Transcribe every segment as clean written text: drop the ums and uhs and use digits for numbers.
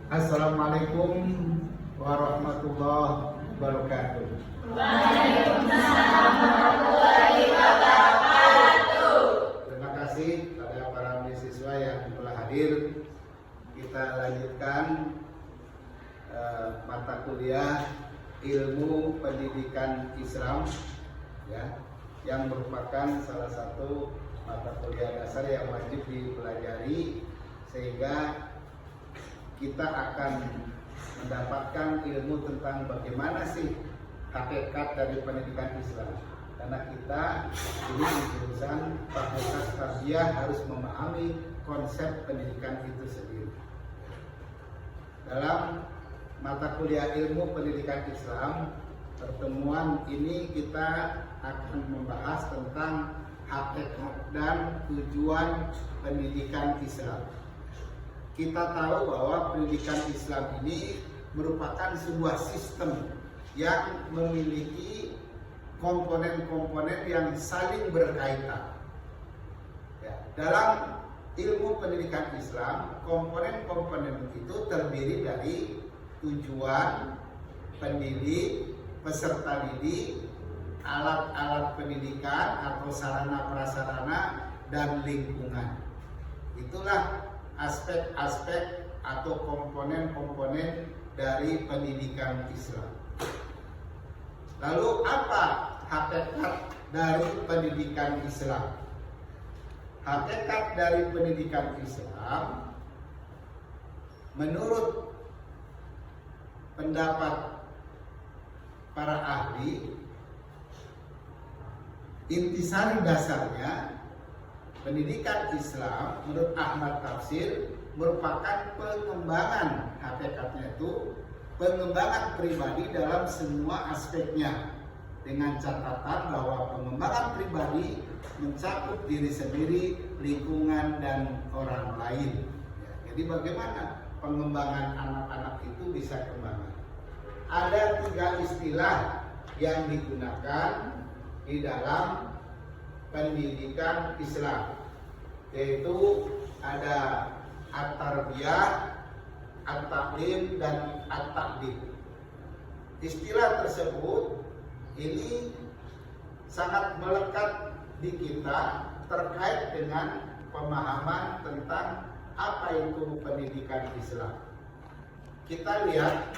Assalamualaikum warahmatullahi wabarakatuh. Waalaikumsalam warahmatullahi wabarakatuh. Terima kasih pada para mahasiswa yang telah hadir. Kita lanjutkan mata kuliah ilmu pendidikan Islam, ya, yang merupakan salah satu mata kuliah dasar yang wajib dipelajari sehingga kita akan mendapatkan ilmu tentang bagaimana sih hakikat dari pendidikan Islam. Karena kita ini di jurusan Fakultas Tarbiyah harus memahami konsep pendidikan itu sendiri. Dalam mata kuliah ilmu pendidikan Islam, pertemuan ini kita akan membahas tentang hakikat dan tujuan pendidikan Islam. Kita tahu bahwa pendidikan Islam ini merupakan sebuah sistem yang memiliki komponen-komponen yang saling berkaitan. Ya, dalam ilmu pendidikan Islam, komponen-komponen itu terdiri dari tujuan pendidik, peserta didik, alat-alat pendidikan atau sarana prasarana, dan lingkungan. Itulah aspek-aspek atau komponen-komponen dari pendidikan Islam. Lalu apa hakikat dari pendidikan Islam? Hakikat dari pendidikan Islam menurut pendapat para ahli, intisari dasarnya pendidikan Islam menurut Ahmad Tafsir merupakan pengembangan, hakikatnya itu pengembangan pribadi dalam semua aspeknya, dengan catatan bahwa pengembangan pribadi mencakup diri sendiri, lingkungan, dan orang lain. Ya, jadi bagaimana pengembangan anak-anak itu bisa kembangan? Ada 3 istilah yang digunakan di dalam pendidikan Islam, yaitu ada at-tarbiyah, at-taklim, dan at-takdim. Istilah tersebut ini sangat melekat di kita terkait dengan pemahaman tentang apa itu pendidikan Islam. Kita lihat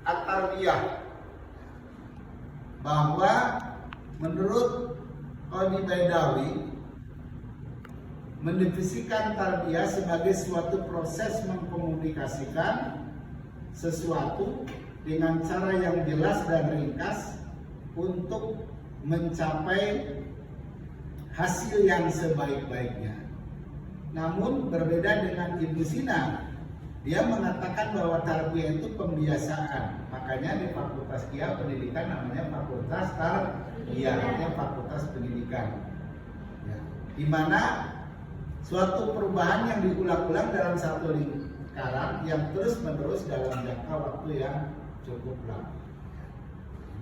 at-tarbiyah, bahwa menurut Qadi Baidawi mendefinisikan tarbiyah sebagai suatu proses mengkomunikasikan sesuatu dengan cara yang jelas dan ringkas untuk mencapai hasil yang sebaik-baiknya. Namun berbeda dengan Ibnu Sina, dia mengatakan bahwa tarbiyah itu pembiasaan. Makanya di Fakultas Kia Pendidikan namanya Fakultas Tarbiyah, artinya Fakultas Pendidikan. Ya, di mana suatu perubahan yang diulang-ulang dalam satu lingkaran yang terus-menerus dalam jangka waktu yang cukup lama.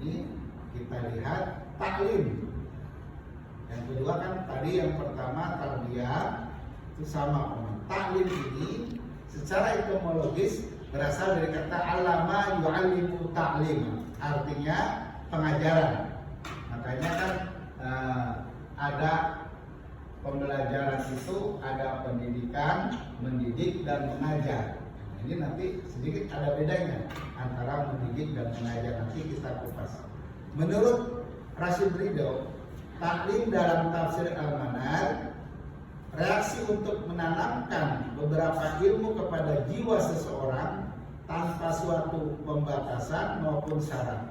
Ini kita lihat taklim. Yang kedua kan tadi yang pertama tarbiyah itu sama. Taklim ini secara etimologis berasal dari kata alama yu'allimu ta'lim, artinya pengajaran. Makanya kan ada pembelajaran itu ada pendidikan, mendidik, dan mengajar. Nah, ini nanti sedikit ada bedanya antara mendidik dan mengajar, nanti kita kupas. Menurut Rashid Ridho, taklim dalam tafsir Al-Manar, reaksi untuk menanamkan beberapa ilmu kepada jiwa seseorang tanpa suatu pembatasan maupun syarat.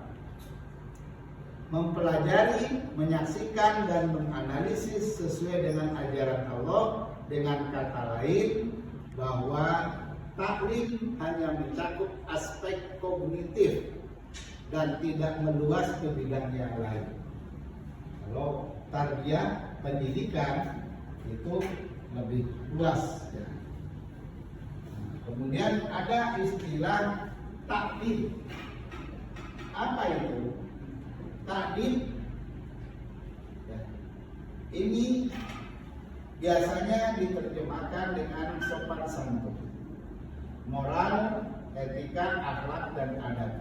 Mempelajari, menyaksikan, dan menganalisis sesuai dengan ajaran Allah. Dengan kata lain, bahwa taklim hanya mencakup aspek kognitif dan tidak meluas ke bidang yang lain. Kalau tarbiyah, pendidikan, itu lebih luas, ya. Kemudian ada istilah takdim. Apa itu? Takdim, ya, ini biasanya diterjemahkan dengan sopan santun. moral, etika, akhlak, dan adat.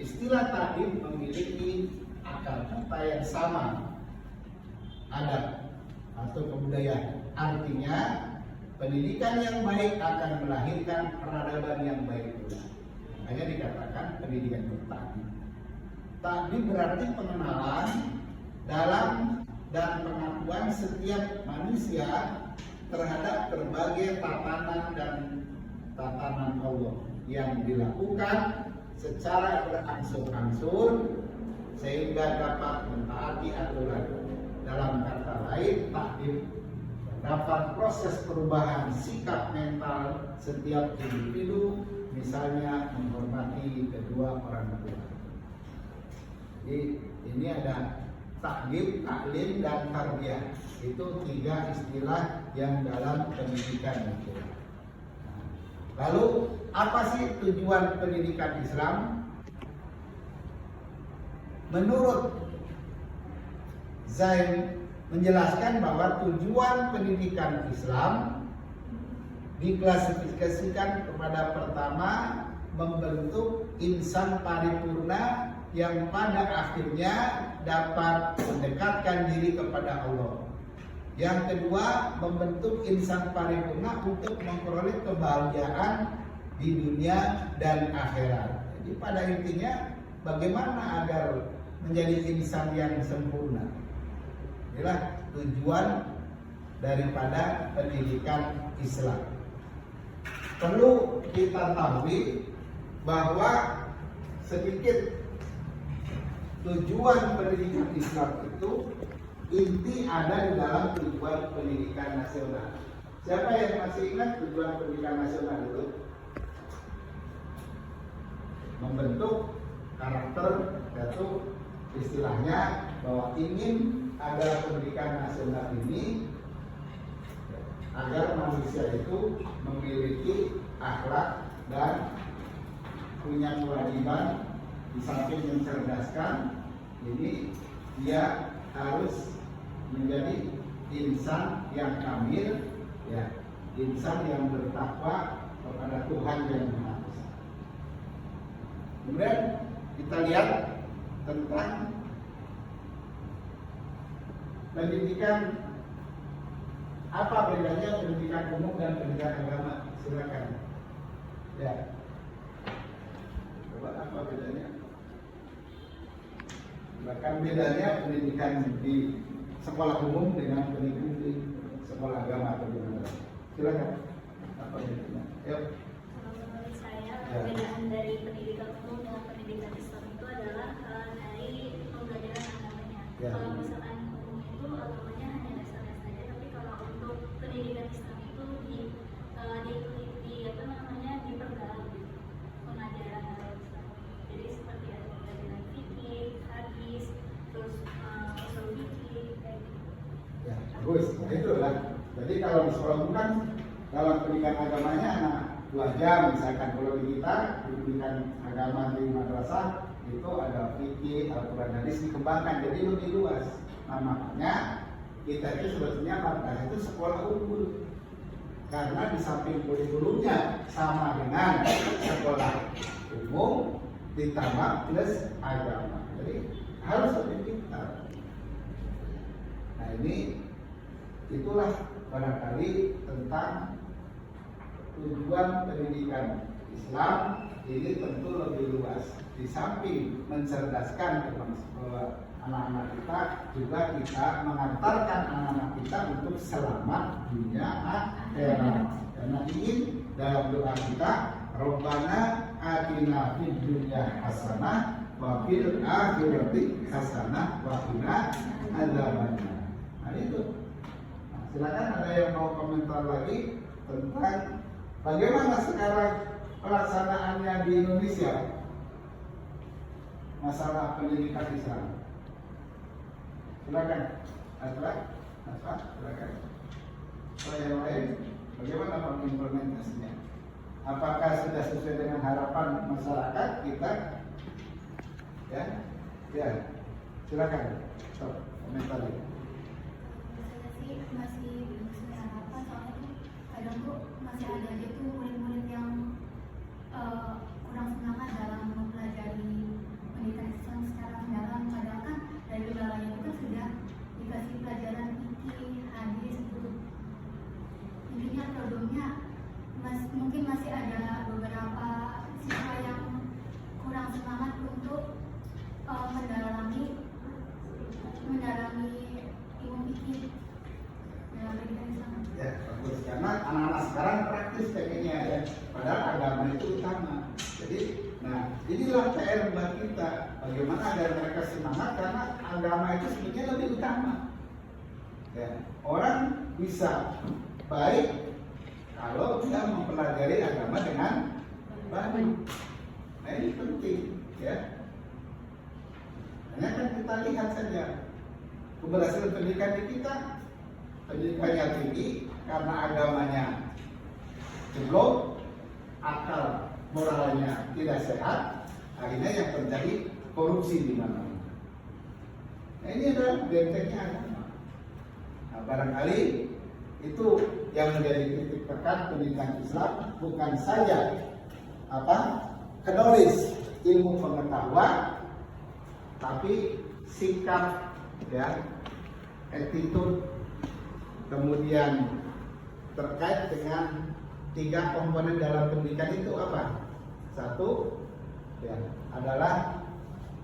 Istilah takdim memiliki akar kata yang sama, adat atau kebudayaan. Artinya pendidikan yang baik akan melahirkan peradaban yang baik pula. Makanya dikatakan pendidikan bertakdim. Takdim berarti pengenalan dalam dan pengakuan setiap manusia terhadap berbagai tatanan Allah yang dilakukan secara berangsur-angsur sehingga dapat mentaati aturan. Dalam kata lain, takdim dapat proses perubahan sikap mental setiap individu, misalnya menghormati kedua orang tua. Jadi ini ada takdim, taklim, dan tarbiyah. Itu 3 istilah yang dalam pendidikan itu. Lalu apa sih tujuan pendidikan Islam? Menurut Zain menjelaskan bahwa tujuan pendidikan Islam diklasifikasikan kepada pertama membentuk insan paripurna yang pada akhirnya dapat mendekatkan diri kepada Allah. Yang kedua, membentuk insan paripurna untuk memperoleh kebahagiaan di dunia dan akhirat. Jadi pada intinya bagaimana agar menjadi insan yang sempurna. Inilah tujuan daripada pendidikan Islam. Perlu kita tahu bahwa sedikit tujuan pendidikan Islam itu inti ada di dalam tujuan pendidikan nasional. Siapa yang masih ingat tujuan pendidikan nasional itu? Membentuk karakter, yaitu istilahnya bahwa ingin agar pendidikan nasional ini agar manusia itu memiliki akhlak dan punya kewajiban di samping mencerdaskan, ini dia harus menjadi insan yang kamil, ya, insan yang bertakwa kepada Tuhan yang Maha Esa. Kemudian kita lihat tentang pendidikan, apa bedanya pendidikan umum dan pendidikan agama? Silakan. Ya. Coba apa bedanya? Bahkan bedanya pendidikan di sekolah umum dengan pendidikan di sekolah agama atau gimana? Silakan. Apa bedanya? Yuk. Menurut saya perbedaan dari pendidikan umum dengan pendidikan Islam itu adalah dari pembelajaran agamanya. Ya. Kalau misalkan umum itu agamanya hanya dasarnya saja, tapi kalau untuk pendidikan Islam itu diperdalam pengajaran agama Islam. Jadi seperti ada pelajaran fikih, hadis, terus usul fikih, kayak gitu. Ya, bagus. Nah, itulah. Jadi kalau di sekolah umum kan dalam pendidikan agamanya anak 2 jam, misalkan kalau di kita di pendidikan agama di madrasah itu ada fikih, Al-Quran, hadis dikembangkan jadi lebih luas. Nah, makanya kita itu sebetulnya madrasah itu sekolah unggul karena di samping kurikulumnya sama dengan sekolah umum ditambah plus agama, jadi harus lebih pintar. Nah, ini itulah barangkali tentang tujuan pendidikan Islam. Ini tentu lebih luas. Di samping mencerdaskan anak-anak kita, juga kita mengantarkan anak-anak kita untuk selamat dunia akhirat. Karena ingin dalam doa kita, Rabbana atina fid dunya hasanah wa fil akhirati hasanah wa qina adzabannar. Nah, itu. Nah, silakan ada yang mau komentar lagi tentang bagaimana sekarang pelaksanaannya di Indonesia masalah pendidikan Islam. Silakan, Asra, silakan. Kalau yang lain, bagaimana pengimplementasinya? Apakah sudah sesuai dengan harapan masyarakat kita? Ya, silakan. Komentar. Saya sih masih belum sesuai harapan, soalnya tuh kadang tuh masih ada aja tuh murid-murid yang padahal agama itu utama. Jadi, nah inilah PR buat kita, bagaimana agar mereka semangat karena agama itu sebenarnya lebih utama. Ya, orang bisa baik kalau dia mempelajari agama dengan baik. Nah ini penting, ya. Hanya kan kita lihat saja keberhasilan pendidikan di kita, pendidikannya tinggi karena agamanya jeblok, akal moralnya tidak sehat, akhirnya yang terjadi korupsi di mana-mana. Nah ini adalah bentengnya agama. Nah barangkali itu yang menjadi kritik tekan pendidikan Islam, bukan saja knowledge, ilmu pengetahuan, tapi sikap, ya, attitude, kemudian terkait dengan 3 komponen dalam pendidikan itu apa? 1, ya, adalah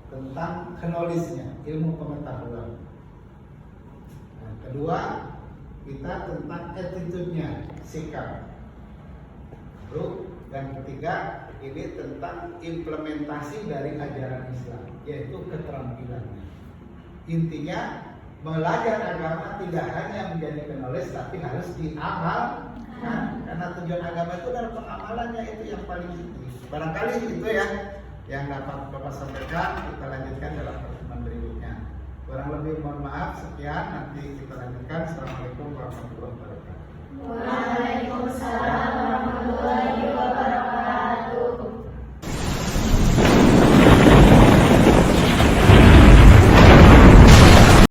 tentang knowledge-nya, ilmu pengetahuan. Nah, 2, kita tentang attitude-nya, sikap. Lalu yang ketiga, ini tentang implementasi dari ajaran Islam, yaitu keterampilannya. Intinya, belajar agama tidak hanya menjadi knowledge, tapi harus diamalkan. Karena tujuan agama itu adalah pengamalannya, itu yang paling penting. Barangkali itu ya yang dapat Bapak sampaikan. Kita lanjutkan dalam pertemuan berikutnya. Kurang lebih mohon maaf. Sekian, nanti kita lanjutkan. Assalamualaikum warahmatullahi wabarakatuh. Waalaikumsalam.